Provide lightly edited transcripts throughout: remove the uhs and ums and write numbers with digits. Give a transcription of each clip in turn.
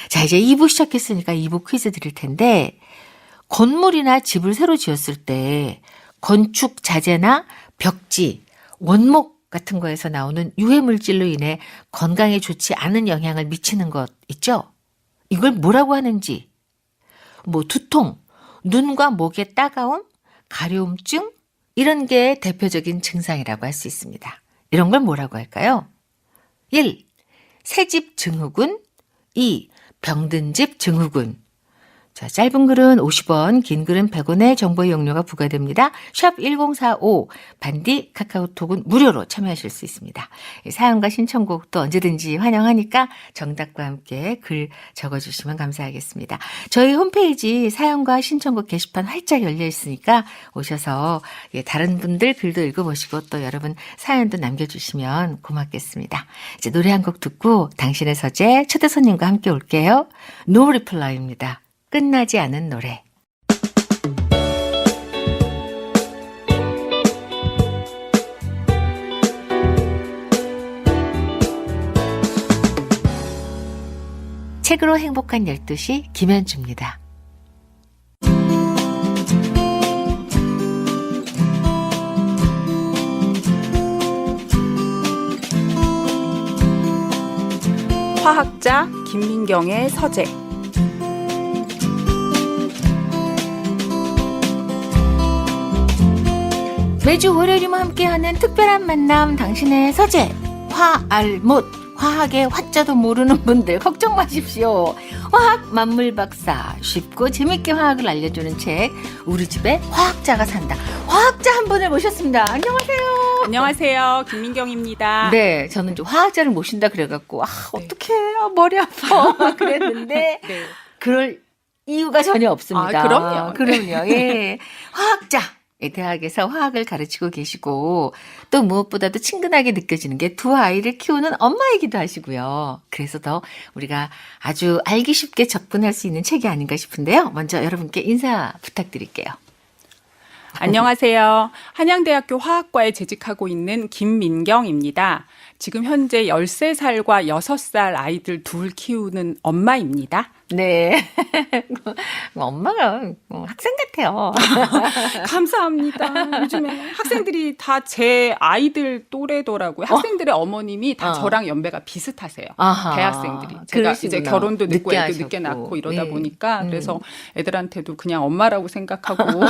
자, 이제 2부 시작했으니까 2부 퀴즈 드릴 텐데, 건물이나 집을 새로 지었을 때 건축 자재나 벽지, 원목 같은 거에서 나오는 유해 물질로 인해 건강에 좋지 않은 영향을 미치는 것 있죠? 이걸 뭐라고 하는지, 뭐 두통, 눈과 목의 따가움, 가려움증 이런 게 대표적인 증상이라고 할 수 있습니다. 이런 걸 뭐라고 할까요? 1. 새집 증후군, 2. 병든 집 증후군. 자, 짧은 글은 50원, 긴 글은 100원의 정보 이용료가 부과됩니다. 샵 1045, 반디 카카오톡은 무료로 참여하실 수 있습니다. 사연과 신청곡도 언제든지 환영하니까 정답과 함께 글 적어주시면 감사하겠습니다. 저희 홈페이지 사연과 신청곡 게시판 활짝 열려 있으니까 오셔서 다른 분들 글도 읽어보시고 또 여러분 사연도 남겨주시면 고맙겠습니다. 이제 노래 한 곡 듣고 당신의 서재 초대 손님과 함께 올게요. No Reply입니다. 끝나지 않은 노래. 책으로 행복한 12시 김현주입니다. 화학자 김민경의 서재. 매주 월요일이면 함께하는 특별한 만남 당신의 서재 화알못. 화학의 화자도 모르는 분들 걱정 마십시오. 화학 만물 박사 쉽고 재밌게 화학을 알려주는 책 우리 집에 화학자가 산다. 화학자 한 분을 모셨습니다. 안녕하세요. 안녕하세요. 김민경입니다. 네, 저는 좀 화학자를 모신다 그래갖고 어떡해 머리 아파 그랬는데 네. 그럴 이유가 전혀 없습니다. 아, 그럼요. 그럼요. 예. 화학자. 대학에서 화학을 가르치고 계시고 또 무엇보다도 친근하게 느껴지는 게 두 아이를 키우는 엄마이기도 하시고요. 그래서 더 우리가 아주 알기 쉽게 접근할 수 있는 책이 아닌가 싶은데요. 먼저 여러분께 인사 부탁드릴게요. 안녕하세요. 한양대학교 화학과에 재직하고 있는 김민경입니다. 지금 현재 13살과 6살 아이들 둘 키우는 엄마입니다. 네. 엄마가 학생 같아요. 감사합니다. 요즘에 학생들이 다 제 아이들 또래더라고요. 학생들의 어머님이 다 저랑 연배가 비슷하세요. 아하. 대학생들이. 제가 그러시구나. 이제 결혼도 늦고 늦게 애도 늦게 하셨고. 낳고 이러다 네. 보니까 그래서 애들한테도 그냥 엄마라고 생각하고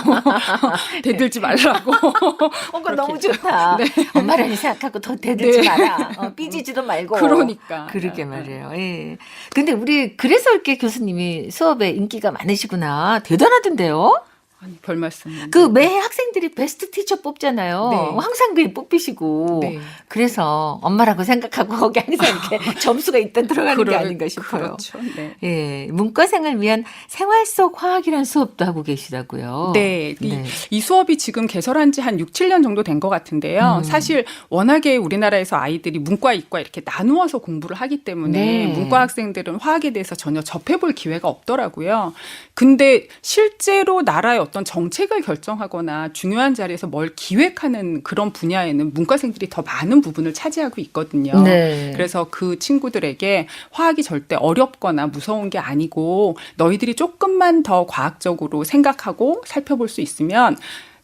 대들지 말라고. 그거 너무 좋다. 네. 엄마라니 생각하고 더 대들지 네. 마라. 삐지지도 말고. 그러니까. 그러게 말이에요. 예. 근데 우리 그래서 이렇게 교수님이 수업에 인기가 많으시구나. 대단하던데요? 아니, 별 말씀. 그 매해 학생들이 베스트 티처 뽑잖아요. 네. 항상 그게 뽑히시고. 네. 그래서 엄마라고 생각하고 거기 항상 이렇게 점수가 일단 들어가는 게 아닌가 싶어요. 그렇죠. 네. 예, 문과생을 위한 생활 속 화학이라는 수업도 하고 계시다고요. 네. 네. 이 수업이 지금 개설한 지 한 6, 7년 정도 된 것 같은데요. 사실 워낙에 우리나라에서 아이들이 문과, 이과 이렇게 나누어서 공부를 하기 때문에 네. 문과 학생들은 화학에 대해서 전혀 접해볼 기회가 없더라고요. 근데 실제로 나라의 어떤 정책을 결정하거나 중요한 자리에서 뭘 기획하는 그런 분야에는 문과생들이 더 많은 부분을 차지하고 있거든요. 네. 그래서 그 친구들에게 화학이 절대 어렵거나 무서운 게 아니고 너희들이 조금만 더 과학적으로 생각하고 살펴볼 수 있으면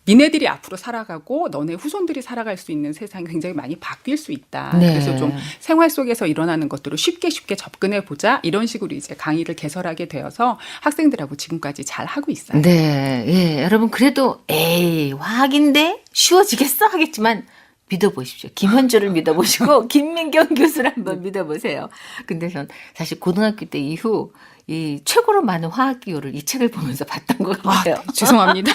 니네들이 앞으로 살아가고 너네 후손들이 살아갈 수 있는 세상이 굉장히 많이 바뀔 수 있다. 네. 그래서 좀 생활 속에서 일어나는 것들을 쉽게 접근해 보자. 이런 식으로 이제 강의를 개설하게 되어서 학생들하고 지금까지 잘 하고 있어요. 네, 예, 여러분 그래도 에이 화학인데 쉬워지겠어 하겠지만 믿어보십시오. 김현주를 믿어보시고 김민경 교수를 한번 믿어보세요. 근데 전 사실 고등학교 때 이후 이 최고로 많은 화학 기호를 이 책을 보면서 봤던 것 같아요. 죄송합니다.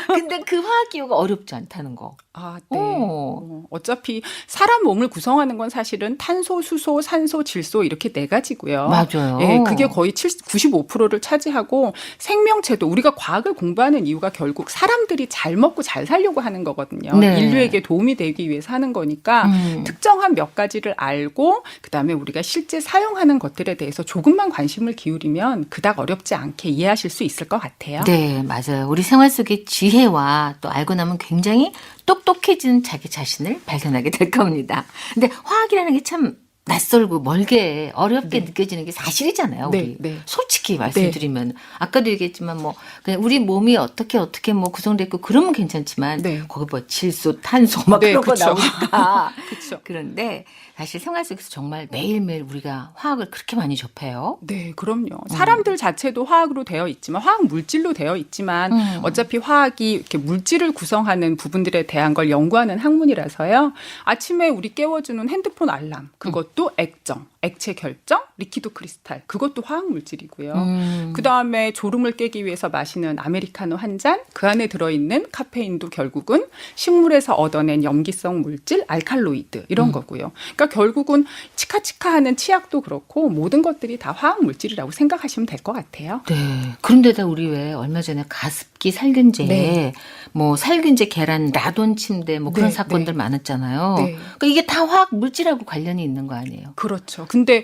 근데 그 화학 기호가 어렵지 않다는 거. 아, 네. 오. 어차피 사람 몸을 구성하는 건 사실은 탄소, 수소, 산소, 질소 이렇게 네 가지고요. 맞아요. 예, 그게 거의 95%를 차지하고 생명체도 우리가 과학을 공부하는 이유가 결국 사람들이 잘 먹고 잘 살려고 하는 거거든요. 네. 인류에게 도움이 되기 위해서 하는 거니까 특정한 몇 가지를 알고 그다음에 우리가 실제 사용하는 것들에 대해서 조금만 관심을 기울이면 그닥 어렵지 않게 이해하실 수 있을 것 같아요. 네, 맞아요. 우리 생활 속의 지혜와 또 알고 나면 굉장히 똑똑해지는 자기 자신을 발견하게 될 겁니다. 근데 화학이라는 게 참 낯설고 멀게 어렵게 네. 느껴지는 게 사실이잖아요. 네, 우리 네. 솔직히 말씀드리면 아까도 얘기했지만 뭐 그냥 우리 몸이 어떻게 뭐 구성돼 있고 그러면 괜찮지만 네. 거기 뭐 질소, 탄소 막 네, 그런 거 그쵸. 나오니까 그렇죠. 그런데 사실 생활 속에서 정말 매일매일 우리가 화학을 그렇게 많이 접해요. 네, 그럼요. 사람들 자체도 화학으로 되어 있지만 화학 물질로 되어 있지만 어차피 화학이 이렇게 물질을 구성하는 부분들에 대한 걸 연구하는 학문이라서요. 아침에 우리 깨워주는 핸드폰 알람 그것도 액정, 액체 결정, 리퀴드 크리스탈 그것도 화학 물질이고요. 그 다음에 졸음을 깨기 위해서 마시는 아메리카노 한 잔, 그 안에 들어있는 카페인도 결국은 식물에서 얻어낸 염기성 물질, 알칼로이드 이런 거고요. 그러니까 결국은 치카치카하는 치약도 그렇고 모든 것들이 다 화학 물질이라고 생각하시면 될 것 같아요. 네. 그런데다 우리 왜 얼마 전에 가습기 살균제, 네. 뭐 살균제 계란, 라돈 침대 뭐 그런 네, 사건들 네. 많았잖아요. 네. 그러니까 이게 다 화학 물질하고 관련이 있는 거 아니에요? 그렇죠. 근데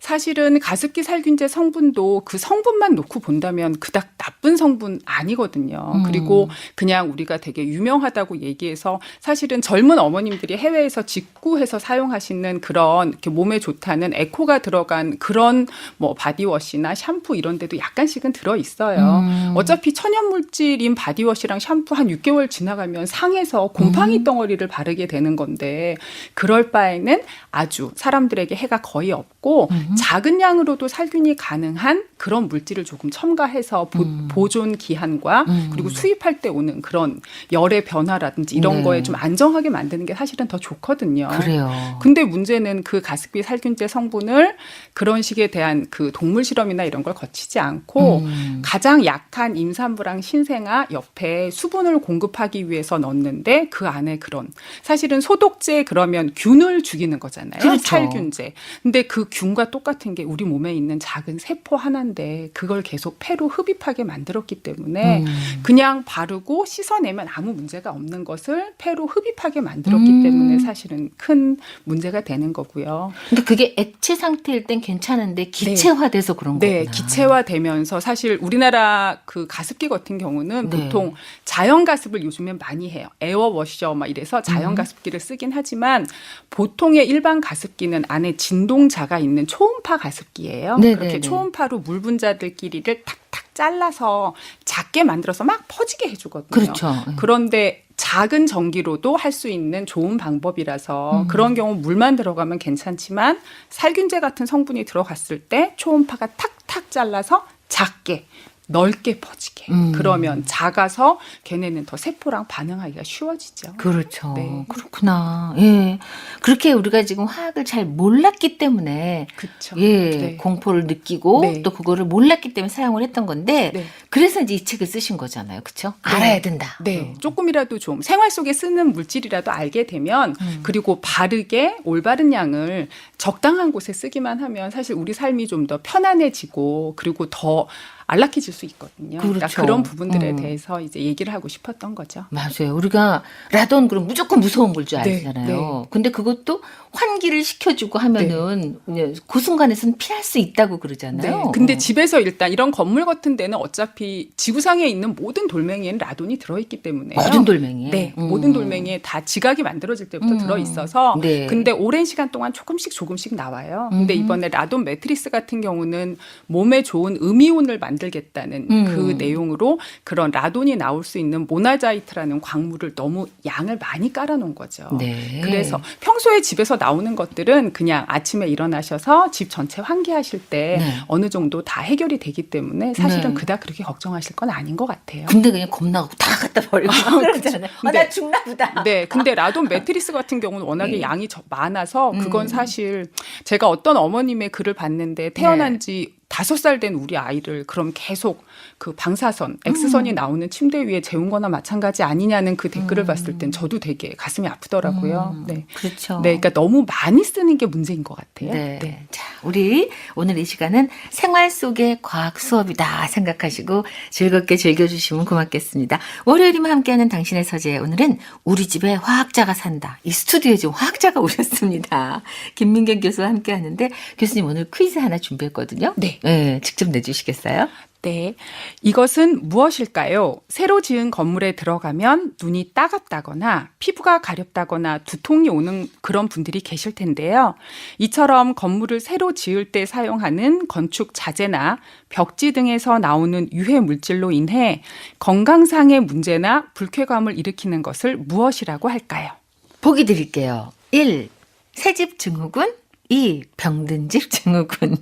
사실은 가습기 살균제 성분도 그 성분만 놓고 본다면 그닥 나쁜 성분 아니거든요. 그리고 그냥 우리가 되게 유명하다고 얘기해서 사실은 젊은 어머님들이 해외에서 직구해서 사용하시는 그런 이렇게 몸에 좋다는 에코가 들어간 그런 뭐 바디워시나 샴푸 이런 데도 약간씩은 들어 있어요. 어차피 천연 물질인 바디워시랑 샴푸 한 6개월 지나가면 상해서 곰팡이 덩어리를 바르게 되는 건데 그럴 바에는 아주 사람들에게 해가 거의 없고 작은 양으로도 살균이 가능한 그런 물질을 조금 첨가해서 보존 기한과 그리고 수입할 때 오는 그런 열의 변화라든지 이런 네. 거에 좀 안정하게 만드는 게 사실은 더 좋거든요. 그래요. 근데 문제는 그 가습기 살균제 성분을 그런 식에 대한 그 동물 실험이나 이런 걸 거치지 않고 가장 약한 임산부랑 신생아 옆에 수분을 공급하기 위해서 넣는데 그 안에 그런 사실은 소독제 그러면 균을 죽이는 거잖아요. 그렇죠. 살균제. 근데 그 균과 똑같은 게 우리 몸에 있는 작은 세포 하나인데 그걸 계속 폐로 흡입하게 만들었기 때문에 그냥 바르고 씻어내면 아무 문제가 없는 것을 폐로 흡입하게 만들었기 때문에 사실은 큰 문제가 되는 거고요. 근데 그게 액체 상태일 땐 괜찮은데 기체화돼서 그런 네, 거구나. 기체화되면서 사실 우리나라 그 가습기 같은 경우는 네. 보통 자연 가습을 요즘엔 많이 해요. 에어워셔 막 이래서 자연 가습기를 쓰긴 하지만 보통의 일반 가습기는 안에 진동자가 있는 초음파 가습기예요. 네, 그렇게 네, 네. 초음파로 물 분자들끼리를 탁탁 잘라서 작게 만들어서 막 퍼지게 해주거든요. 그렇죠. 그런데 작은 전기로도 할 수 있는 좋은 방법이라서 그런 경우 물만 들어가면 괜찮지만 살균제 같은 성분이 들어갔을 때 초음파가 탁탁 잘라서 작게 넓게 퍼지게 그러면 작아서 걔네는 더 세포랑 반응하기가 쉬워지죠. 그렇죠. 네. 그렇구나. 예. 그렇게 우리가 지금 화학을 잘 몰랐기 때문에 그렇죠. 예, 네. 공포를 느끼고 네. 또 그거를 몰랐기 때문에 사용을 했던 건데 네. 그래서 이제 이 책을 쓰신 거잖아요. 그렇죠? 알아야 된다. 네, 조금이라도 좀 생활 속에 쓰는 물질이라도 알게 되면 그리고 바르게 올바른 양을 적당한 곳에 쓰기만 하면 사실 우리 삶이 좀 더 편안해지고 그리고 더 안락해질 수 있거든요. 그렇죠. 그러니까 그런 부분들에 대해서 이제 얘기를 하고 싶었던 거죠. 맞아요. 우리가 라돈 그럼 무조건 무서운 걸 줄 네, 알잖아요. 근데 그것도 환기를 시켜주고 하면은 그 순간에서는 피할 수 있다고 그러잖아요. 네. 근데 집에서 일단 이런 건물 같은 데는 어차피 지구상에 있는 모든 돌멩이에는 라돈이 들어있기 때문에요. 모든 돌멩이에. 네. 모든 돌멩이에 다 지각이 만들어질 때부터 들어있어서 네. 근데 오랜 시간 동안 조금씩 나와요. 근데 이번에 라돈 매트리스 같은 경우는 몸에 좋은 음이온을 만들겠다는 그 내용으로 그런 라돈이 나올 수 있는 모나자이트라는 광물을 너무 양을 많이 깔아놓은 거죠. 네. 그래서 평소에 집에서 나오는 것들은 그냥 아침에 일어나셔서 집 전체 환기하실 때 네. 어느 정도 다 해결이 되기 때문에 사실은 네. 그닥 그렇게 걱정하실 건 아닌 것 같아요. 근데 그냥 겁나고 다 갖다 버리고 그러잖아요. 근데- 나 죽나 보다. 네, 근데 라돈 매트리스 같은 경우는 워낙에 양이 많아서 그건 사실 제가 어떤 어머님의 글을 봤는데 태어난 지 5살 된 우리 아이를 그럼 계속 그 방사선, X선이 나오는 침대 위에 재운 거나 마찬가지 아니냐는 그 댓글을 봤을 땐 저도 되게 가슴이 아프더라고요. 네. 그렇죠. 네, 그러니까 너무 많이 쓰는 게 문제인 것 같아요. 네. 자, 우리 오늘 이 시간은 생활 속의 과학 수업이다 생각하시고 즐겁게 즐겨주시면 고맙겠습니다. 월요일이면 함께하는 당신의 서재. 오늘은 우리 집에 화학자가 산다. 이 스튜디오에 지금 화학자가 오셨습니다. 김민경 교수와 함께하는데 교수님 오늘 퀴즈 하나 준비했거든요. 네. 네, 직접 내주시겠어요? 네. 이것은 무엇일까요? 새로 지은 건물에 들어가면 눈이 따갑다거나 피부가 가렵다거나 두통이 오는 그런 분들이 계실 텐데요. 이처럼 건물을 새로 지을 때 사용하는 건축 자재나 벽지 등에서 나오는 유해 물질로 인해 건강상의 문제나 불쾌감을 일으키는 것을 무엇이라고 할까요? 보기 드릴게요. 1. 새집 증후군. 2. 병든 집 증후군.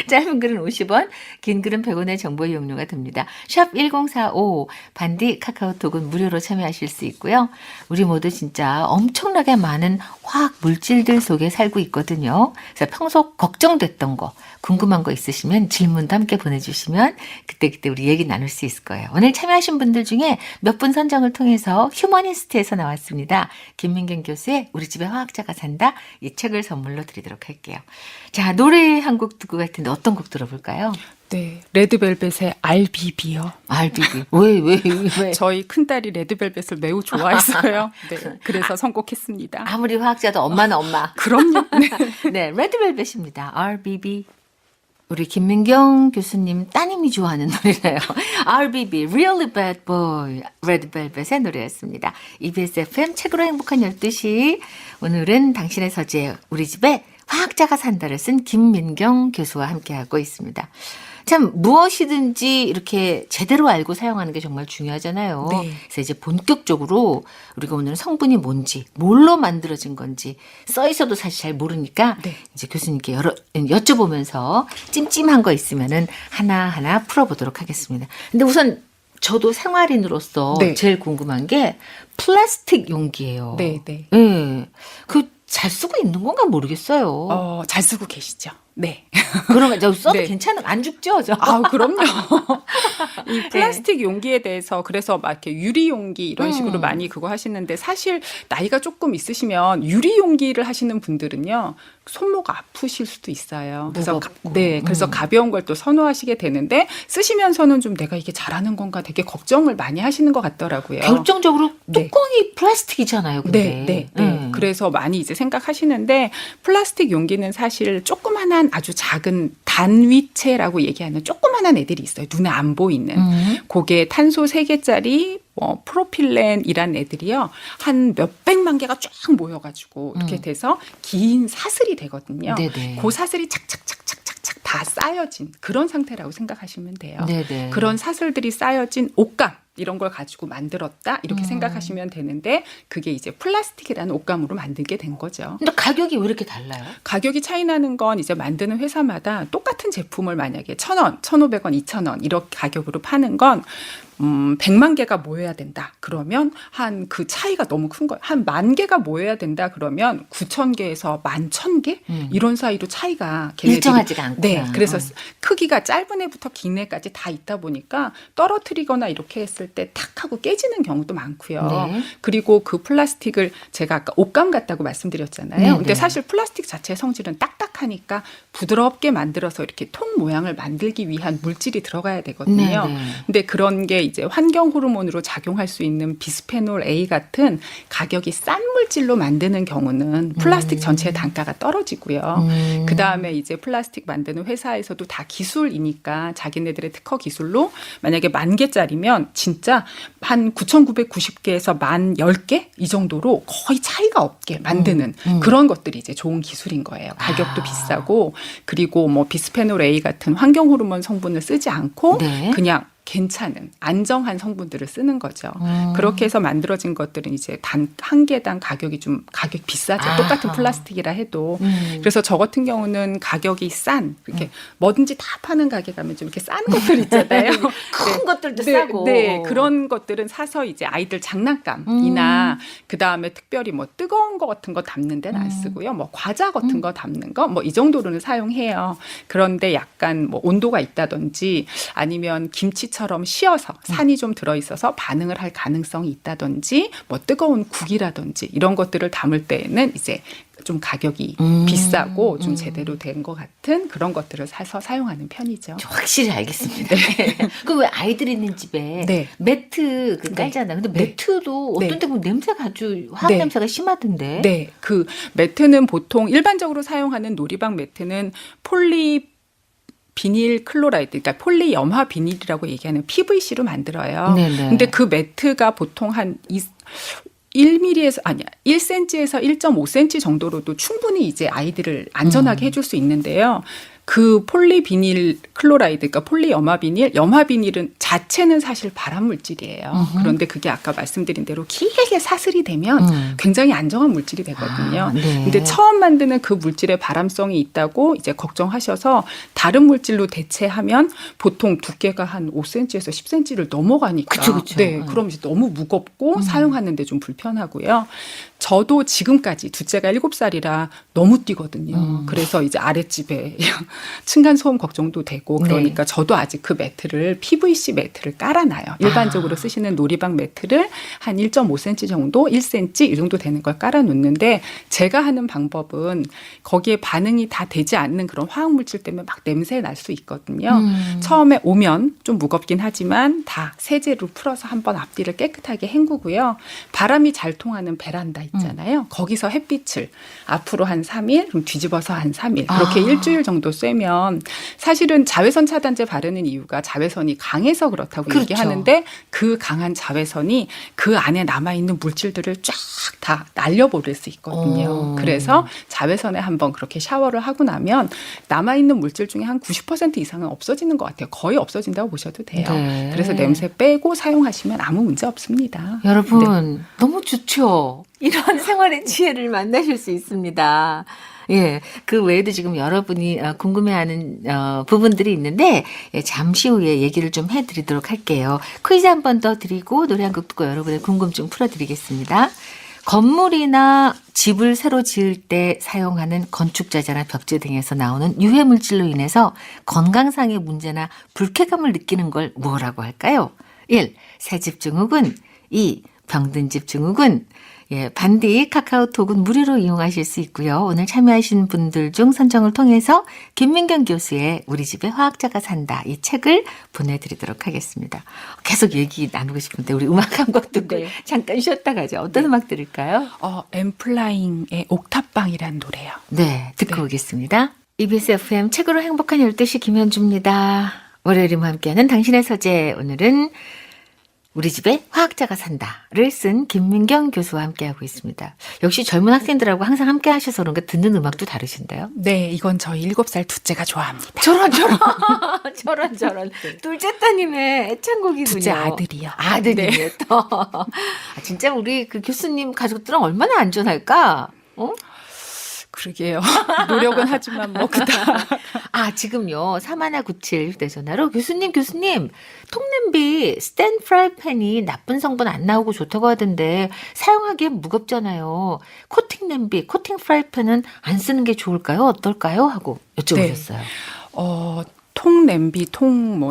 짧은 글은 50원, 긴 글은 100원의 정보 이용료가 듭니다. 샵 1045 반디 카카오톡은 무료로 참여하실 수 있고요. 우리 모두 진짜 엄청나게 많은 화학 물질들 속에 살고 있거든요. 그래서 평소 걱정됐던 거, 궁금한 거 있으시면 질문도 함께 보내주시면 그때그때 우리 얘기 나눌 수 있을 거예요. 오늘 참여하신 분들 중에 몇 분 선정을 통해서 휴머니스트에서 나왔습니다. 김민경 교수의 우리 집에 화학자가 산다, 이 책을 선물로 드리도록 할게요. 자, 노래 한 곡 듣고 갈 텐데 어떤 곡 들어볼까요? 네. 레드벨벳의 RBB요. RBB. 왜? 저희 큰딸이 레드벨벳을 매우 좋아했어요. 네. 그래서 선곡했습니다. 아무리 화학자도 엄마는 엄마. 그럼요. 네. 네, 레드벨벳입니다. RBB. 우리 김민경 교수님 따님이 좋아하는 노래래요. RBB, Really Bad Boy, 레드벨벳의 노래였습니다. EBS FM 책으로 행복한 12시. 오늘은 당신의 서재, 우리 집에 화학자가 산다를 쓴 김민경 교수와 함께하고 있습니다. 참 무엇이든지 이렇게 제대로 알고 사용하는 게 정말 중요하잖아요. 네. 그래서 이제 본격적으로 우리가 오늘 성분이 뭔지, 뭘로 만들어진 건지 써 있어도 사실 잘 모르니까 네. 이제 교수님께 여쭤보면서 찜찜한 거 있으면은 하나하나 풀어보도록 하겠습니다. 근데 우선 저도 생활인으로서 네. 제일 궁금한 게 플라스틱 용기예요. 네, 네. 네. 그 잘 쓰고 있는 건가 모르겠어요. 잘 쓰고 계시죠? 네. 그러면 저 써도 네. 괜찮은 안 죽죠, 저? 아, 그럼요. 이 플라스틱 용기에 대해서 그래서 막 이렇게 유리 용기 이런 식으로 많이 그거 하시는데 사실 나이가 조금 있으시면 유리 용기를 하시는 분들은요. 손목 아프실 수도 있어요. 그래서 무겁고. 그래서 가벼운 걸 또 선호하시게 되는데 쓰시면서는 좀 내가 이게 잘하는 건가 되게 걱정을 많이 하시는 것 같더라고요. 결정적으로 네. 뚜껑이 플라스틱이잖아요, 근데. 네. 그래서 많이 이제 생각하시는데 플라스틱 용기는 사실 조그만한 아주 작은 단위체라고 얘기하는 조그만한 애들이 있어요. 눈에 안 보이는. 그게 탄소 3개짜리 프로필렌이란 애들이요. 한 몇백만 개가 쫙 모여가지고 이렇게 돼서 긴 사슬이 되거든요. 네네. 그 사슬이 착착착착착착 다 쌓여진 그런 상태라고 생각하시면 돼요. 네네. 그런 사슬들이 쌓여진 옷감 이런 걸 가지고 만들었다 이렇게 생각하시면 되는데 그게 이제 플라스틱이라는 옷감으로 만들게 된 거죠. 근데 가격이 왜 이렇게 달라요? 가격이 차이 나는 건 이제 만드는 회사마다 똑같은 제품을 만약에 1,000원, 1,500원, 2,000원 이렇게 가격으로 파는 건 100만 개가 모여야 된다. 그러면 한 그 차이가 너무 큰 거예요. 한 10,000개가 모여야 된다. 그러면 9,000개에서 11,000개 이런 사이로 차이가 걔네들이 일정하지가 않구나. 네, 그래서 크기가 짧은 애부터 긴 애까지 다 있다 보니까 떨어뜨리거나 이렇게 했을 때 탁 하고 깨지는 경우도 많고요. 네. 그리고 그 플라스틱을 제가 아까 옷감 같다고 말씀드렸잖아요. 네, 근데 네. 사실 플라스틱 자체의 성질은 딱딱하니까 부드럽게 만들어서 이렇게 통 모양을 만들기 위한 물질이 들어가야 되거든요. 네, 네. 근데 그런 게 이제 환경 호르몬으로 작용할 수 있는 비스페놀 A 같은 가격이 싼 물질로 만드는 경우는 플라스틱 전체의 단가가 떨어지고요. 그 다음에 이제 플라스틱 만드는 회사에서도 다 기술이니까 자기네들의 특허 기술로 만약에 10,000개짜리면 진짜 한 9,990개에서 10,010개 이 정도로 거의 차이가 없게 만드는 그런 것들이 이제 좋은 기술인 거예요. 가격도 비싸고 그리고 뭐 비스페놀 A 같은 환경 호르몬 성분을 쓰지 않고 네. 그냥 괜찮은 안정한 성분들을 쓰는 거죠. 그렇게 해서 만들어진 것들은 이제 단 한 개당 가격이 비싸죠. 똑같은 플라스틱이라 해도. 그래서 저 같은 경우는 가격이 싼 이렇게 뭐든지 다 파는 가게 가면 좀 이렇게 싼 것들 있잖아요. 큰 것들도 싸고. 네, 그런 것들은 사서 이제 아이들 장난감이나 그 다음에 특별히 뭐 뜨거운 거 같은 거 담는 데는 안 쓰고요. 뭐 과자 같은 거 담는 거 뭐 이 정도로는 사용해요. 그런데 약간 뭐 온도가 있다든지 아니면 김치처럼 씌어서 산이 좀 들어있어서 반응을 할 가능성이 있다든지 뭐 뜨거운 국이라든지 이런 것들을 담을 때에는 이제 좀 가격이 비싸고 좀 제대로 된 것 같은 그런 것들을 사서 사용하는 편이죠. 확실히 알겠습니다. 그 왜 아이들 있는 집에 네. 매트 그 깔잖아요. 근데 네. 매트도 어떤 네. 데 보면 냄새가 아주 화학 네. 냄새가 심하던데. 네, 그 매트는 보통 일반적으로 사용하는 놀이방 매트는 비닐 클로라이드, 그러니까 폴리염화 비닐이라고 얘기하는 PVC로 만들어요. 네네. 근데 그 매트가 보통 한 1mm에서 아니야 1cm에서 1.5cm 정도로도 충분히 이제 아이들을 안전하게 해줄 수 있는데요. 그 폴리비닐 클로라이드, 그러니까 폴리염화 비닐, 염화 비닐은 자체는 사실 발암 물질이에요. 그런데 그게 아까 말씀드린 대로 길게 사슬이 되면 굉장히 안정한 물질이 되거든요. 네. 근데 처음 만드는 그 물질의 발암성이 있다고 이제 걱정하셔서 다른 물질로 대체하면 보통 두께가 한 5cm에서 10cm를 넘어가니까. 그쵸. 네, 그럼 이제 너무 무겁고 사용하는데 좀 불편하고요. 저도 지금까지 둘째가 7살이라 너무 뛰거든요. 그래서 이제 아랫집에 층간소음 걱정도 되고 그러니까 저도 아직 그 매트를 PVC 매트를 깔아놔요. 일반적으로 쓰시는 놀이방 매트를 한 1.5cm 정도, 1cm 이 정도 되는 걸 깔아놓는데 제가 하는 방법은 거기에 반응이 다 되지 않는 그런 화학물질 때문에 막 냄새 날 수 있거든요. 처음에 오면 좀 무겁긴 하지만 다 세제로 풀어서 한번 앞뒤를 깨끗하게 헹구고요. 바람이 잘 통하는 베란다 있잖아요. 거기서 햇빛을 앞으로 한 3일, 그럼 뒤집어서 한 3일 그렇게 일주일 정도 쐬면 사실은 자외선 차단제 바르는 이유가 자외선이 강해서 그렇다고 그렇죠. 얘기하는데 그 강한 자외선이 그 안에 남아있는 물질들을 쫙 다 날려버릴 수 있거든요. 그래서 자외선에 한번 그렇게 샤워를 하고 나면 남아있는 물질 중에 한 90% 이상은 없어지는 것 같아요. 거의 없어진다고 보셔도 돼요. 네. 그래서 냄새 빼고 사용하시면 아무 문제 없습니다. 여러분 너무 좋죠. 이런 생활의 지혜를 만나실 수 있습니다. 예, 그 외에도 지금 여러분이 궁금해하는 부분들이 있는데 잠시 후에 얘기를 좀 해드리도록 할게요. 퀴즈 한 번 더 드리고 노래 한 곡 듣고 여러분의 궁금증 풀어드리겠습니다. 건물이나 집을 새로 지을 때 사용하는 건축자재나 벽지 등에서 나오는 유해 물질로 인해서 건강상의 문제나 불쾌감을 느끼는 걸 뭐라고 할까요? 1. 새집 증후군. 2. 병든 집 증후군. 예, 반디 카카오톡은 무료로 이용하실 수 있고요. 오늘 참여하신 분들 중 선정을 통해서 김민경 교수의 우리 집에 화학자가 산다 이 책을 보내드리도록 하겠습니다. 계속 얘기 나누고 싶은데 우리 음악 한 곡 듣고 네. 잠깐 쉬었다 가죠. 어떤 음악 들을까요? 엠플라잉의 옥탑방이라는 노래요. 네, 듣고 오겠습니다. EBS FM 책으로 행복한 12시 김현주입니다. 월요일이와 함께하는 당신의 서재 오늘은 우리 집에 화학자가 산다를 쓴 김민경 교수와 함께하고 있습니다. 역시 젊은 학생들하고 항상 함께 하셔서 그런가 듣는 음악도 다르신데요? 네, 이건 저희 7살 둘째가 좋아합니다. 저런. 둘째 따님의 애창곡이군요. 둘째 아들이요. 아들이요 네. 또. 진짜 우리 그 교수님 가족들은 얼마나 안전할까? 어? 그러게요. 노력은 하지만 뭐 그다. 지금요. 3197 휴대전화로 교수님 통냄비 스탠 프라이팬이 나쁜 성분 안 나오고 좋다고 하던데 사용하기엔 무겁잖아요. 코팅 냄비, 코팅 프라이팬은 안 쓰는 게 좋을까요? 어떨까요? 하고 여쭤보셨어요. 통 냄비,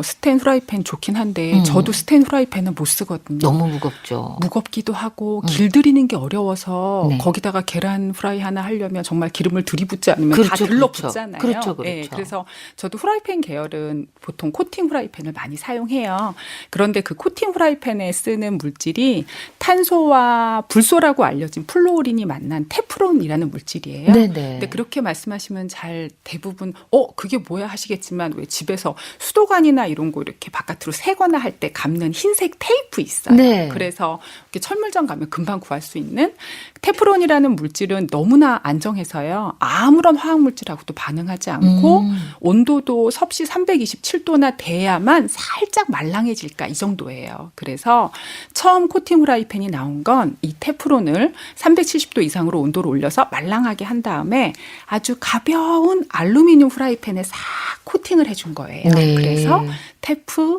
스텐 후라이팬 좋긴 한데 저도 스텐 후라이팬은 못 쓰거든요. 너무 무겁죠. 무겁기도 하고 길들이는 게 어려워서 네. 거기다가 계란 프라이 하나 하려면 정말 기름을 들이붓지 않으면 다 그렇죠, 들러붙잖아요. 그렇죠. 네, 그래서 저도 후라이팬 계열은 보통 코팅 후라이팬을 많이 사용해요. 그런데 그 코팅 후라이팬에 쓰는 물질이 탄소와 불소라고 알려진 플루오린이 만난 테프론이라는 물질이에요. 네네. 근데 그렇게 말씀하시면 잘 대부분 그게 뭐야 하시겠지만 왜 집에서 수도관이나 이런 거 이렇게 바깥으로 새거나 할 때 감는 흰색 테이프 있어요. 네. 그래서 이렇게 철물점 가면 금방 구할 수 있는 테프론이라는 물질은 너무나 안정해서요. 아무런 화학물질하고도 반응하지 않고 온도도 섭씨 327도나 돼야만 살짝 말랑해질까 이 정도예요. 그래서 처음 코팅 후라이팬이 나온 건 이 테프론을 370도 이상으로 온도를 올려서 말랑하게 한 다음에 아주 가벼운 알루미늄 후라이팬에 싹 코팅을 해준 거예요. 네. 그래서 테프,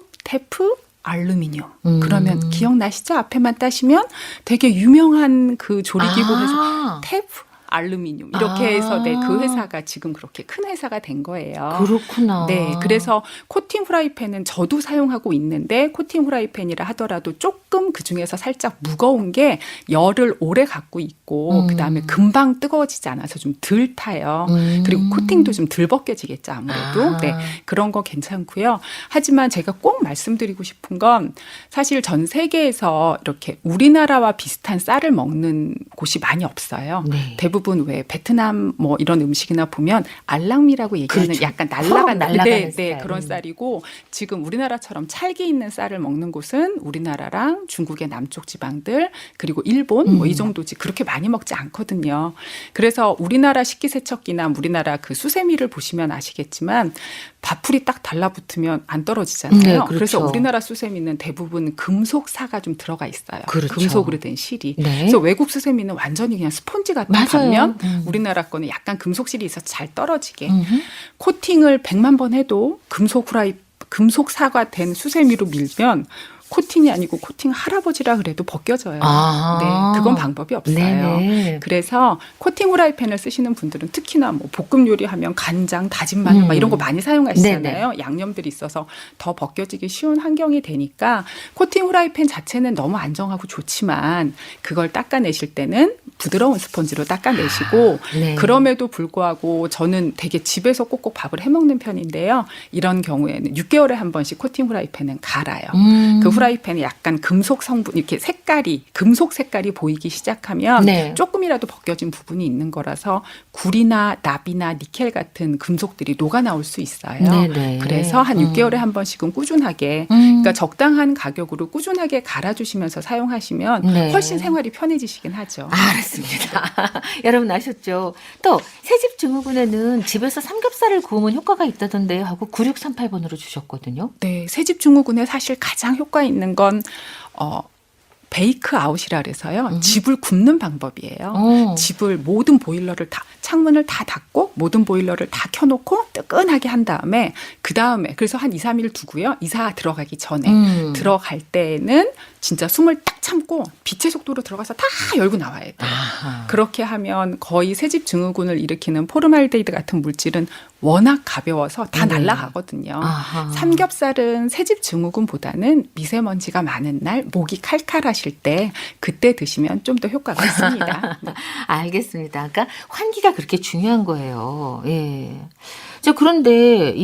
알루미늄. 그러면 기억나시죠? 앞에만 따시면 되게 유명한 그 조리기구에서 테프, 알루미늄 이렇게 해서 그 회사가 지금 그렇게 큰 회사가 된 거예요. 그렇구나. 네, 그래서 코팅 후라이팬은 저도 사용하고 있는데 코팅 후라이팬이라 하더라도 조금 그 중에서 살짝 무거운 게 열을 오래 갖고 있고 그다음에 금방 뜨거워지지 않아서 좀 덜 타요. 그리고 코팅도 좀 덜 벗겨지겠죠, 아무래도. 네, 그런 거 괜찮고요. 하지만 제가 꼭 말씀드리고 싶은 건 사실 전 세계에서 이렇게 우리나라와 비슷한 쌀을 먹는 곳이 많이 없어요. 네. 대부분 대부분 왜 베트남 뭐 이런 음식이나 보면 알랑미라고 얘기하는 그렇죠. 약간 날아가는 날아가는 스타일. 그런 쌀이고 지금 우리나라처럼 찰기 있는 쌀을 먹는 곳은 우리나라랑 중국의 남쪽 지방들 그리고 일본 뭐 이 정도지 그렇게 많이 먹지 않거든요. 그래서 우리나라 식기세척기나 우리나라 그 수세미를 보시면 아시겠지만 밥풀이 딱 달라붙으면 안 떨어지잖아요. 네, 그렇죠. 그래서 우리나라 수세미는 대부분 금속사가 좀 들어가 있어요. 그렇죠. 금속으로 된 실이. 네. 그래서 외국 수세미는 완전히 그냥 스펀지 같은 맞아요. 반면 우리나라 거는 약간 금속실이 있어서 잘 떨어지게 음흠. 코팅을 100만 번 해도 금속사가 된 수세미로 밀면 코팅이 아니고 코팅 할아버지라 그래도 벗겨져요. 아. 네, 그건 방법이 없어요. 네네. 그래서 코팅 후라이팬을 쓰시는 분들은 특히나 뭐 볶음 요리하면 간장, 다진 마늘 막 이런 거 많이 사용하시잖아요. 양념들이 있어서 더 벗겨지기 쉬운 환경이 되니까 코팅 후라이팬 자체는 너무 안정하고 좋지만 그걸 닦아내실 때는 부드러운 스펀지로 닦아내시고 네. 그럼에도 불구하고 저는 되게 집에서 꼭꼭 밥을 해먹는 편인데요. 이런 경우에는 6개월에 한 번씩 코팅 후라이팬은 갈아요. 그 후라이팬에 약간 금속 성분 이렇게 금속 색깔이 보이기 시작하면 네. 조금이라도 벗겨진 부분이 있는 거라서 굴이나 납이나 니켈 같은 금속들이 녹아 나올 수 있어요. 네네. 그래서 한 6개월에 한 번씩은 꾸준하게 그러니까 적당한 가격으로 꾸준하게 갈아주시면서 사용하시면 네. 훨씬 생활이 편해지시긴 하죠. 알았습니다. 여러분 아셨죠? 또 새집 증후군에는 집에서 삼겹살을 구우면 효과가 있다던데요 하고 9638번으로 주셨거든요. 네, 새집 증후군에 사실 가장 효과 있는 건 베이크 아웃이라 그래서요. 집을 굽는 방법이에요. 집을 모든 보일러를 다 창문을 다 닫고 모든 보일러를 다 켜놓고 뜨끈하게 한 다음에 그래서 한 2, 3일 두고요. 이사 들어가기 전에 들어갈 때는 진짜 숨을 딱 참고 빛의 속도로 들어가서 다 열고 나와야 돼요. 아하. 그렇게 하면 거의 새집 증후군을 일으키는 포름알데히드 같은 물질은 워낙 가벼워서 다 날아가거든요. 아하. 삼겹살은 새집 증후군보다는 미세먼지가 많은 날 목이 칼칼하실 때 그때 드시면 좀 더 효과가 있습니다. 네. 알겠습니다. 그러니까 환기가 그렇게 중요한 거예요. 예. 저 그런데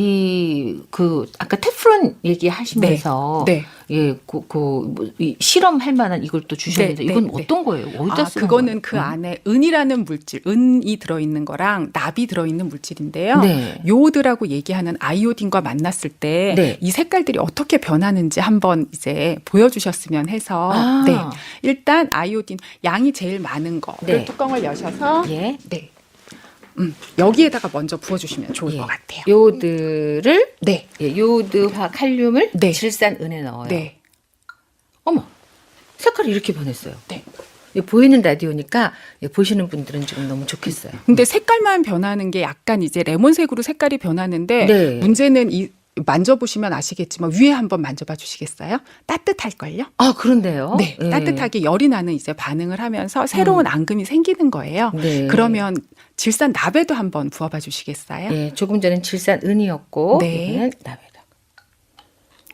아까 테프론 얘기하시면서 네. 예, 이 실험할 만한 이걸 또 주셨는데 네, 이건 네. 어떤 거예요? 어디다 쓰는 그거는 거예요? 그 안에 은이라는 물질, 은이 들어있는 거랑 납이 들어있는 물질인데요. 네. 요오드라고 얘기하는 아이오딘과 만났을 때 네. 이 색깔들이 어떻게 변하는지 한번 이제 보여주셨으면 해서 아. 네. 일단 아이오딘 양이 제일 많은 거를 네. 뚜껑을 여셔서 예. 네. 여기에다가 먼저 부어주시면 좋을 예. 것 같아요. 요오드를 네. 예, 요오드화 칼륨을 네. 질산은에 넣어요. 네. 어머, 색깔이 이렇게 변했어요. 네. 예, 보이는 라디오니까 예, 보시는 분들은 지금 너무 좋겠어요. 근데 색깔만 변하는 게 약간 이제 레몬색으로 색깔이 변하는데 네. 문제는 만져보시면 아시겠지만 위에 한번 만져봐 주시겠어요? 따뜻할걸요? 아, 그런데요? 네. 예. 따뜻하게 열이 나는 이제 반응을 하면서 새로운 앙금이 생기는 거예요. 네. 그러면 질산 납에도 한번 부어봐 주시겠어요? 예, 조금 전엔 질산은이었고 네. 이번엔 나베다.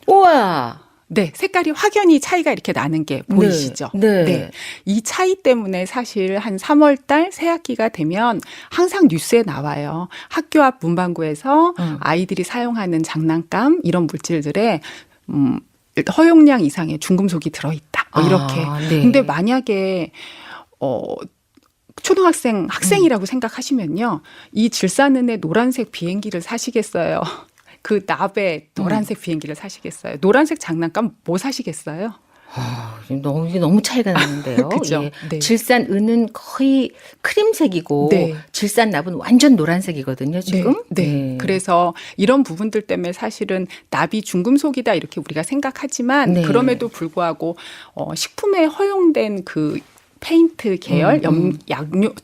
우와. 네, 색깔이 확연히 차이가 이렇게 나는 게 보이시죠? 네. 이 차이 때문에 사실 한 3월 달 새학기가 되면 항상 뉴스에 나와요. 학교 앞 문방구에서 아이들이 사용하는 장난감 이런 물질들에 허용량 이상의 중금속이 들어있다. 뭐 이렇게. 네. 근데 만약에 초등학생 학생이라고 생각하시면요. 이 질산은의 노란색 비행기를 사시겠어요? 그 납에 노란색 비행기를 사시겠어요? 노란색 장난감 뭐 사시겠어요? 이게 너무 차이가 나는데요. 그죠? 예. 네. 질산은은 거의 크림색이고 네. 질산납은 완전 노란색이거든요. 지금. 네. 그래서 이런 부분들 때문에 사실은 납이 중금속이다 이렇게 우리가 생각하지만 네. 그럼에도 불구하고 식품에 허용된 그 페인트 계열, 약료,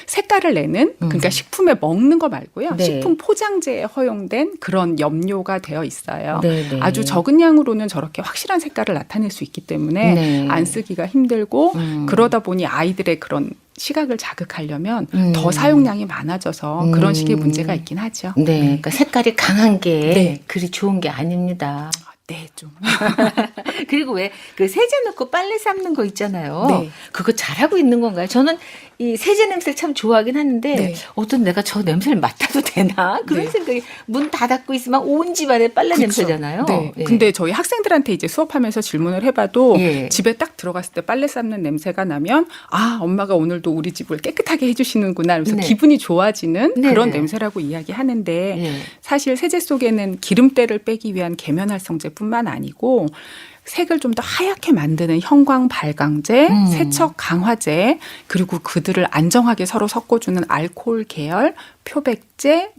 색깔을 내는 그러니까 식품에 먹는 거 말고요. 네. 식품 포장재에 허용된 그런 염료가 되어 있어요. 네, 네. 아주 적은 양으로는 저렇게 확실한 색깔을 나타낼 수 있기 때문에 네. 안 쓰기가 힘들고 그러다 보니 아이들의 그런 시각을 자극하려면 더 사용량이 많아져서 그런 식의 문제가 있긴 하죠. 네. 그러니까 색깔이 강한 게 네. 그리 좋은 게 아닙니다. 네, 좀. 그리고 왜 그 세제 넣고 빨래 삶는 거 있잖아요. 네. 그거 잘하고 있는 건가요? 저는 이 세제 냄새를 참 좋아하긴 하는데 네. 어떤 내가 저 냄새를 맡아도 되나 그런 네. 생각이 문 다 닫고 있으면 온 집안에 빨래 그쵸. 냄새잖아요. 네. 예. 근데 저희 학생들한테 이제 수업하면서 질문을 해봐도 예. 집에 딱 들어갔을 때 빨래 삶는 냄새가 나면 아 엄마가 오늘도 우리 집을 깨끗하게 해주시는구나. 그래서 네. 기분이 좋아지는 네, 그런 네. 냄새라고 이야기하는데 예. 사실 세제 속에는 기름때를 빼기 위한 계면활성제뿐만 아니고 색을 좀 더 하얗게 만드는 형광 발광제, 세척 강화제, 그리고 그들을 안정하게 서로 섞어주는 알코올 계열, 표백제,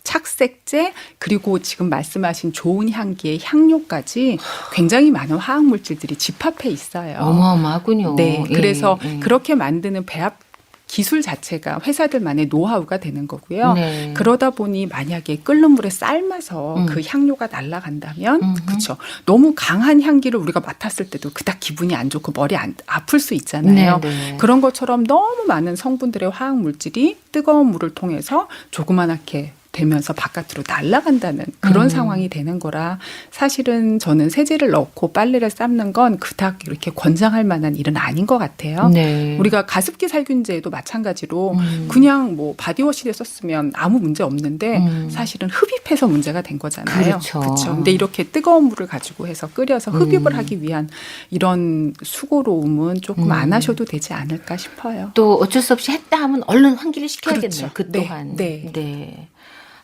착색제, 그리고 지금 말씀하신 좋은 향기의 향료까지 굉장히 많은 화학 물질들이 집합해 있어요. 어마어마하군요. 네, 예, 그래서 예. 그렇게 만드는 배합 기술 자체가 회사들만의 노하우가 되는 거고요. 네. 그러다 보니 만약에 끓는 물에 삶아서 그 향료가 날아간다면 그렇죠. 너무 강한 향기를 우리가 맡았을 때도 그닥 기분이 안 좋고 머리 아플 수 있잖아요. 네, 네. 그런 것처럼 너무 많은 성분들의 화학 물질이 뜨거운 물을 통해서 조그만하게 되면서 바깥으로 날아간다는 그런 상황이 되는 거라 사실은 저는 세제를 넣고 빨래를 삶는 건 그닥 이렇게 권장할 만한 일은 아닌 것 같아요. 네. 우리가 가습기 살균제도 마찬가지로 그냥 뭐 바디워시를 썼으면 아무 문제 없는데 사실은 흡입해서 문제가 된 거잖아요. 그렇죠. 그렇죠. 근데 이렇게 뜨거운 물을 가지고 해서 끓여서 흡입을 하기 위한 이런 수고로움은 조금 안 하셔도 되지 않을까 싶어요. 또 어쩔 수 없이 했다 하면 얼른 환기를 시켜야겠네요. 그렇죠. 그 또한. 네. 네.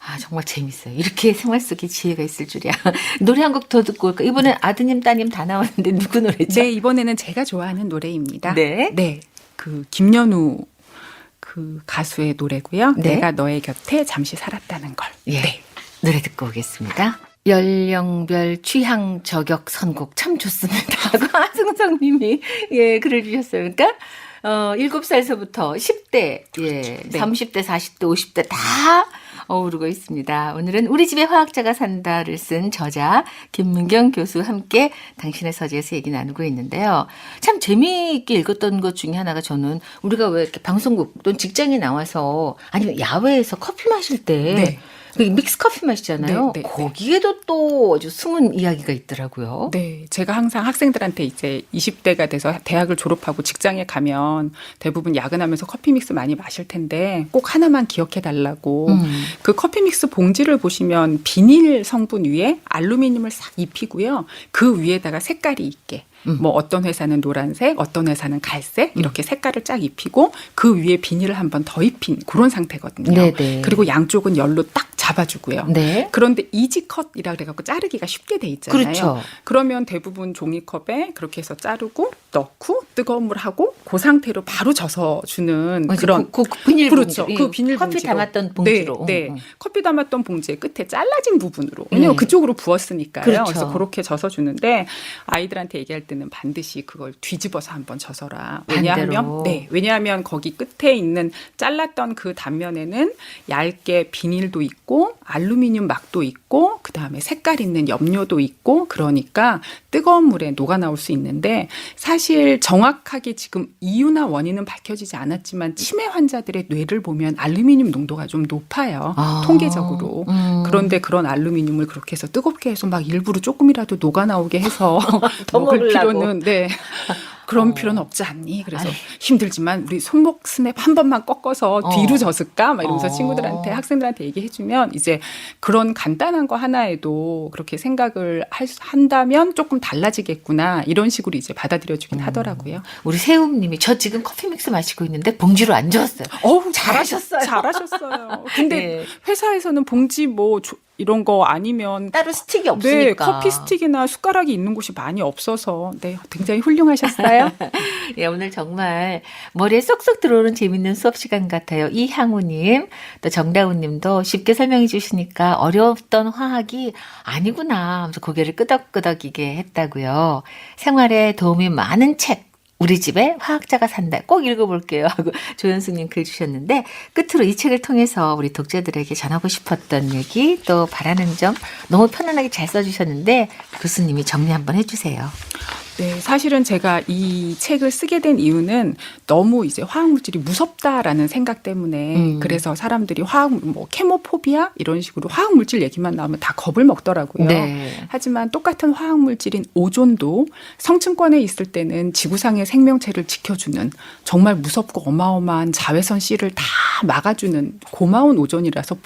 아, 정말 재밌어요. 이렇게 생활 속에 지혜가 있을 줄이야. 노래 한 곡 더 듣고 올까? 이번엔 아드님, 따님 다 나왔는데 누구 노래죠? 네, 이번에는 제가 좋아하는 노래입니다. 네. 네. 그 김연우 그 가수의 노래고요. 네. 내가 너의 곁에 잠시 살았다는 걸. 예. 네. 노래 듣고 오겠습니다. 연령별 취향 저격 선곡 참 좋습니다. 하고 하승성 님이 예, 글을 주셨어요. 그러니까 7살서부터 10대, 예, 네. 30대, 40대, 50대 다 어우르고 있습니다. 오늘은 우리 집에 화학자가 산다를 쓴 저자 김문경 교수와 함께 당신의 서재에서 얘기 나누고 있는데요. 참 재미있게 읽었던 것 중에 하나가 저는 우리가 왜 이렇게 방송국 또는 직장에 나와서 아니면 야외에서 커피 마실 때 네. 믹스 커피 마시잖아요. 네, 네, 네. 거기에도 또 아주 숨은 이야기가 있더라고요. 네, 제가 항상 학생들한테 이제 20대가 돼서 대학을 졸업하고 직장에 가면 대부분 야근하면서 커피 믹스 많이 마실 텐데 꼭 하나만 기억해 달라고. 그 커피 믹스 봉지를 보시면 비닐 성분 위에 알루미늄을 싹 입히고요. 그 위에다가 색깔이 있게. 뭐 어떤 회사는 노란색, 어떤 회사는 갈색 이렇게 색깔을 쫙 입히고 그 위에 비닐을 한 번 더 입힌 그런 상태거든요. 네네. 그리고 양쪽은 열로 딱 잡아주고요. 네. 그런데 이지컷이라 그래갖고 자르기가 쉽게 돼 있잖아요. 그렇죠. 그러면 대부분 종이컵에 그렇게 해서 자르고 넣고 뜨거운 물 하고 그 상태로 바로 져서 주는 그런 그 비닐 그렇죠. 봉지. 그 비닐 커피 봉지로. 담았던 봉지로. 네, 네. 커피 담았던 봉지의 끝에 잘라진 부분으로. 왜냐면 네. 그쪽으로 부었으니까요. 그렇죠. 그래서 그렇게 져서 주는데 아이들한테 얘기할 때는 반드시 그걸 뒤집어서 한번 져서라. 반대로. 왜냐하면 거기 끝에 있는 잘랐던 그 단면에는 얇게 비닐도 있고 알루미늄 막도 있고 그다음에 색깔 있는 염료도 있고 그러니까 뜨거운 물에 녹아 나올 수 있는데 사실 정확하게 지금 이유나 원인은 밝혀지지 않았지만 치매 환자들의 뇌를 보면 알루미늄 농도가 좀 높아요. 아. 통계적으로. 그런데 그런 알루미늄을 그렇게 해서 뜨겁게 해서 막 일부러 조금이라도 녹아 나오게 해서 더 먹을 먹으려고. 필요는 네. 그런 필요는 없지 않니? 그래서 힘들지만 우리 손목 스냅 한 번만 꺾어서 뒤로 젖을까? 막 이러면서 친구들한테 학생들한테 얘기해주면 이제 그런 간단한 거 하나에도 그렇게 생각을 한다면 조금 달라지겠구나 이런 식으로 이제 받아들여주긴 하더라고요. 우리 세움님이 저 지금 커피 믹스 마시고 있는데 봉지로 안 줬어요. 어우 잘하셨어요. 잘하셨어요. 근데 네. 회사에서는 봉지 뭐 이런 거 아니면 따로 스틱이 네, 없으니까. 커피 스틱이나 숟가락이 있는 곳이 많이 없어서 네, 굉장히 훌륭하셨어요. 예, 오늘 정말 머리에 쏙쏙 들어오는 재밌는 수업 시간 같아요. 이향우님, 또 정다운님도 쉽게 설명해 주시니까 어려웠던 화학이 아니구나 하면서 고개를 끄덕끄덕이게 했다고요. 생활에 도움이 많은 책. 우리 집에 화학자가 산다. 꼭 읽어볼게요. 하고 조현숙님 글 주셨는데 끝으로 이 책을 통해서 우리 독자들에게 전하고 싶었던 얘기 또 바라는 점 너무 편안하게 잘 써주셨는데 교수님이 정리 한번 해주세요. 네, 사실은 제가 이 책을 쓰게 된 이유는 너무 이제 화학물질이 무섭다라는 생각 때문에 그래서 사람들이 뭐 케모포비아 이런 식으로 화학물질 얘기만 나오면 다 겁을 먹더라고요. 네. 하지만 똑같은 화학물질인 오존도 성층권에 있을 때는 지구상의 생명체를 지켜주는 정말 무섭고 어마어마한 자외선 C를 다 막아주는 고마운 오존이라서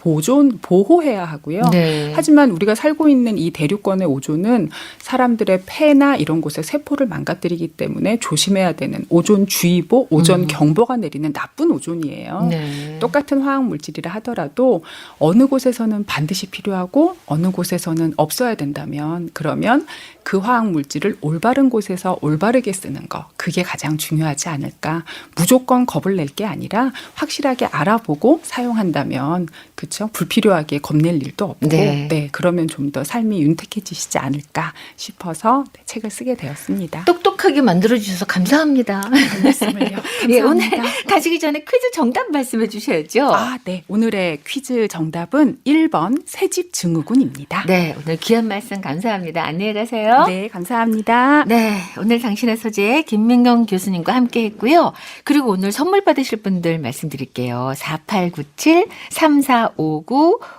보호해야 하고요. 네. 하지만 우리가 살고 있는 이 대륙권의 오존은 사람들의 폐나 이런 곳에 세포를 망가뜨리기 때문에 조심해야 되는 오존주의보, 오존경보가 내리는 나쁜 오존이에요. 네. 똑같은 화학물질이라 하더라도 어느 곳에서는 반드시 필요하고 어느 곳에서는 없어야 된다면 그러면 그 화학물질을 올바른 곳에서 올바르게 쓰는 거 그게 가장 중요하지 않을까. 무조건 겁을 낼 게 아니라 확실하게 알아보고 사용한다면 그렇죠? 불필요하게 겁낼 일도 없고 네. 그러면 좀 더 삶이 윤택해지시지 않을까 싶어서 책을 쓰게 되었습니다. 똑똑하게 만들어주셔서 감사합니다. 말씀을요. 예, 오늘 가시기 전에 퀴즈 정답 말씀해 주셔야죠. 네. 오늘의 퀴즈 정답은 1번 새집 증후군입니다. 네, 오늘 귀한 말씀 감사합니다. 안녕히 가세요. 네, 감사합니다. 네, 오늘 당신의 소재 김민경 교수님과 함께 했고요. 그리고 오늘 선물 받으실 분들 말씀드릴게요.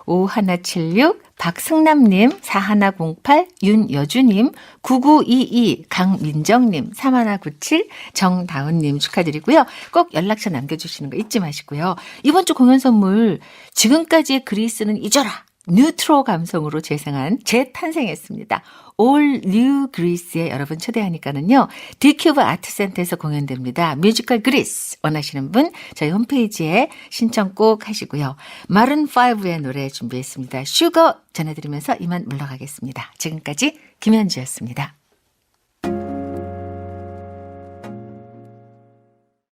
4897-3459-5176 박승남님, 4108, 윤여주님, 9922, 강민정님, 3197, 정다은님 축하드리고요. 꼭 연락처 남겨주시는 거 잊지 마시고요. 이번 주 공연 선물 지금까지의 그리스는 잊어라. 뉴트로 감성으로 재탄생했습니다. All New Greece에 여러분 초대하니까는요. 디큐브 아트센터에서 공연됩니다. 뮤지컬 그리스 원하시는 분 저희 홈페이지에 신청 꼭 하시고요. 마룬5의 노래 준비했습니다. 슈거 전해드리면서 이만 물러가겠습니다. 지금까지 김현주였습니다.